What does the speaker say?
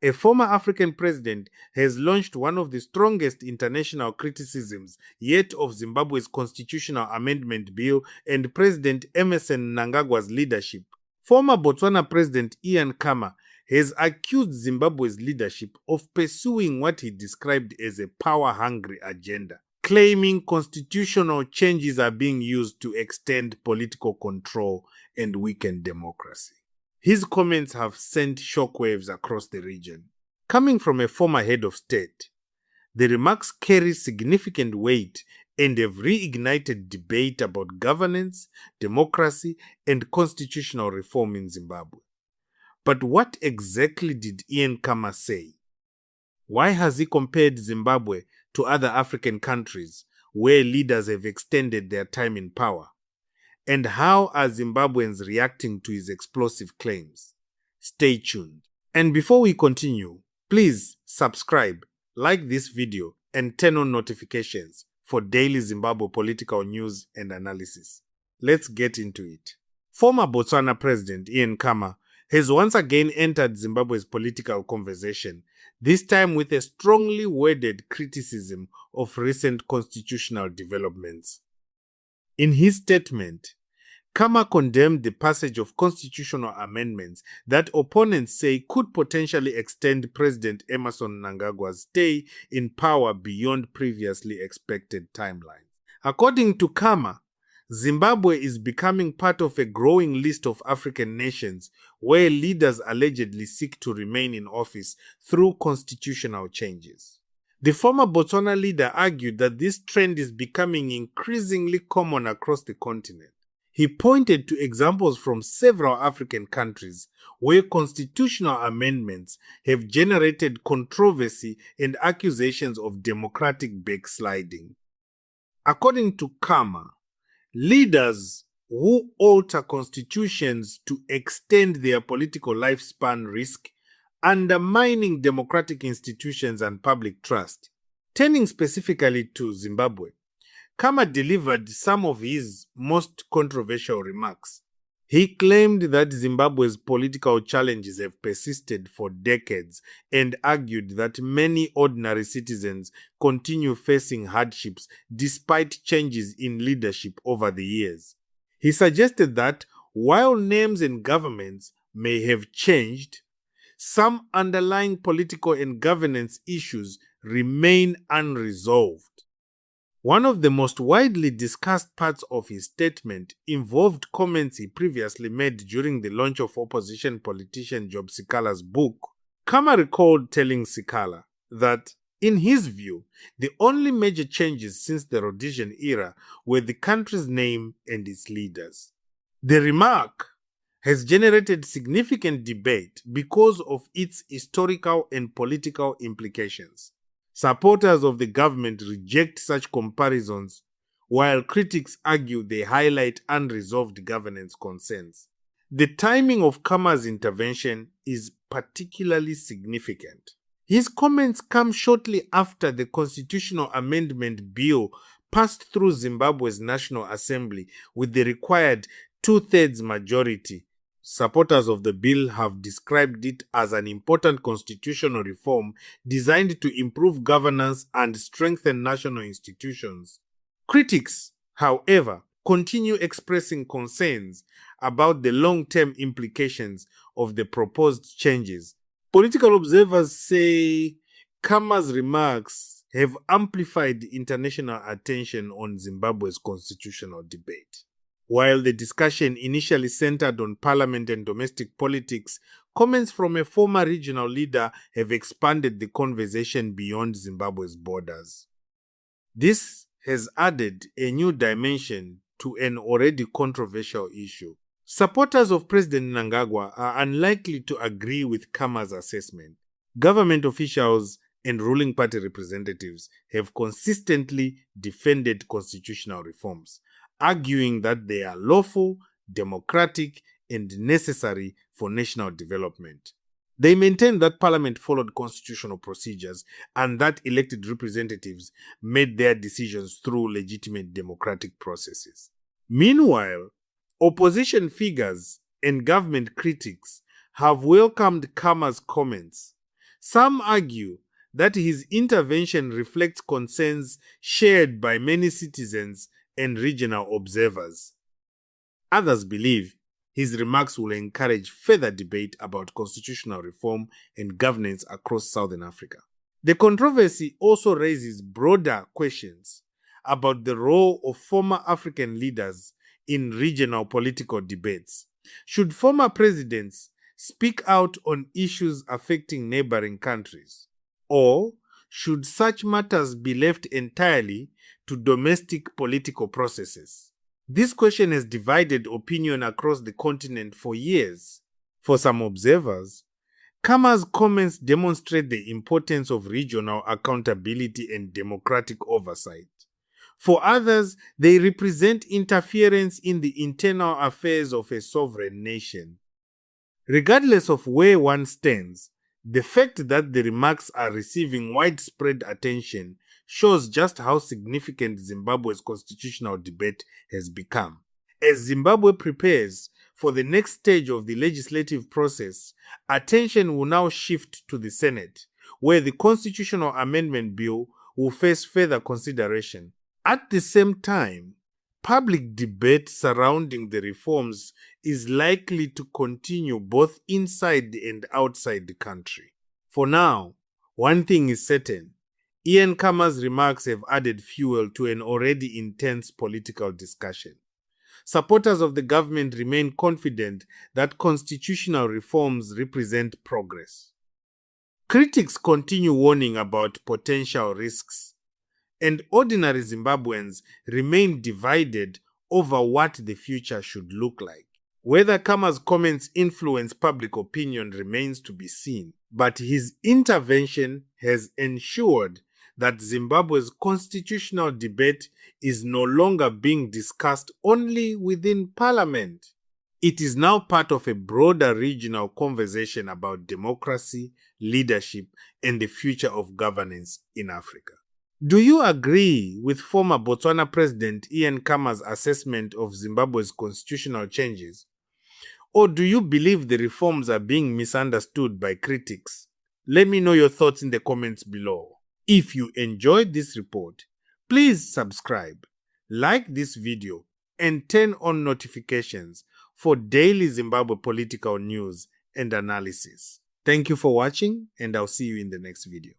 a former African president has launched one of the strongest international criticisms yet of Zimbabwe's constitutional amendment bill and President Emmerson Mnangagwa's leadership. Former Botswana President Khama has accused Zimbabwe's leadership of pursuing what he described as a power-hungry agenda, claiming constitutional changes are being used to extend political control and weaken democracy. His comments have sent shockwaves across the region. Coming from a former head of state, the remarks carry significant weight and have reignited debate about governance, democracy, and constitutional reform in Zimbabwe. But what exactly did Khama say? Why has he compared Zimbabwe to other African countries where leaders have extended their time in power? And how are Zimbabweans reacting to his explosive claims? Stay tuned. And before we continue, please subscribe, like this video, and turn on notifications for daily Zimbabwe political news and analysis. Let's get into it. Former Botswana President Khama has once again entered Zimbabwe's political conversation, this time with a strongly worded criticism of recent constitutional developments. In his statement, Khama condemned the passage of constitutional amendments that opponents say could potentially extend President Emmerson Mnangagwa's stay in power beyond previously expected timelines. According to Khama, Zimbabwe is becoming part of a growing list of African nations where leaders allegedly seek to remain in office through constitutional changes. The former Botswana leader argued that this trend is becoming increasingly common across the continent. He pointed to examples from several African countries where constitutional amendments have generated controversy and accusations of democratic backsliding. According to Khama, leaders who alter constitutions to extend their political lifespan risk undermining democratic institutions and public trust. Turning specifically to Zimbabwe, Khama delivered some of his most controversial remarks. He claimed that Zimbabwe's political challenges have persisted for decades and argued that many ordinary citizens continue facing hardships despite changes in leadership over the years. He suggested that while names and governments may have changed, some underlying political and governance issues remain unresolved. One of the most widely discussed parts of his statement involved comments he previously made during the launch of opposition politician Job Sikala's book. Khama recalled telling Sikala that, in his view, the only major changes since the Rhodesian era were the country's name and its leaders. The remark has generated significant debate because of its historical and political implications. Supporters of the government reject such comparisons, while critics argue they highlight unresolved governance concerns. The timing of Khama's intervention is particularly significant. His comments come shortly after the constitutional amendment bill passed through Zimbabwe's National Assembly with the required two-thirds majority. Supporters of the bill have described it as an important constitutional reform designed to improve governance and strengthen national institutions. Critics, however, continue expressing concerns about the long-term implications of the proposed changes. Political observers say Khama's remarks have amplified international attention on Zimbabwe's constitutional debate. While the discussion initially centered on parliament and domestic politics, comments from a former regional leader have expanded the conversation beyond Zimbabwe's borders. This has added a new dimension to an already controversial issue. Supporters of President Mnangagwa are unlikely to agree with Khama's assessment. Government officials and ruling party representatives have consistently defended constitutional reforms, arguing that they are lawful, democratic, and necessary for national development. They maintain that Parliament followed constitutional procedures and that elected representatives made their decisions through legitimate democratic processes. Meanwhile, opposition figures and government critics have welcomed Khama's comments, Some argue that his intervention reflects concerns shared by many citizens and regional observers. Others believe his remarks will encourage further debate about constitutional reform and governance across Southern Africa. The controversy also raises broader questions about the role of former African leaders in regional political debates. Should former presidents speak out on issues affecting neighboring countries? Or should such matters be left entirely to domestic political processes? This question has divided opinion across the continent for years. For some observers, Khama's comments demonstrate the importance of regional accountability and democratic oversight. For others, they represent interference in the internal affairs of a sovereign nation. Regardless of where one stands, the fact that the remarks are receiving widespread attention shows just how significant Zimbabwe's constitutional debate has become. As Zimbabwe prepares for the next stage of the legislative process, attention will now shift to the Senate, where the constitutional amendment bill will face further consideration. At the same time, public debate surrounding the reforms is likely to continue both inside and outside the country. For now, one thing is certain. Ian Khama's remarks have added fuel to an already intense political discussion. Supporters of the government remain confident that constitutional reforms represent progress. Critics continue warning about potential risks, and ordinary Zimbabweans remain divided over what the future should look like. Whether Khama's comments influence public opinion remains to be seen, but his intervention has ensured that Zimbabwe's constitutional debate is no longer being discussed only within parliament. It is now part of a broader regional conversation about democracy, leadership, and the future of governance in Africa. Do you agree with former Botswana President Ian Khama's assessment of Zimbabwe's constitutional changes? Or do you believe the reforms are being misunderstood by critics? Let me know your thoughts in the comments below. If you enjoyed this report, please subscribe, like this video, and turn on notifications for daily Zimbabwe political news and analysis. Thank you for watching, and I'll see you in the next video.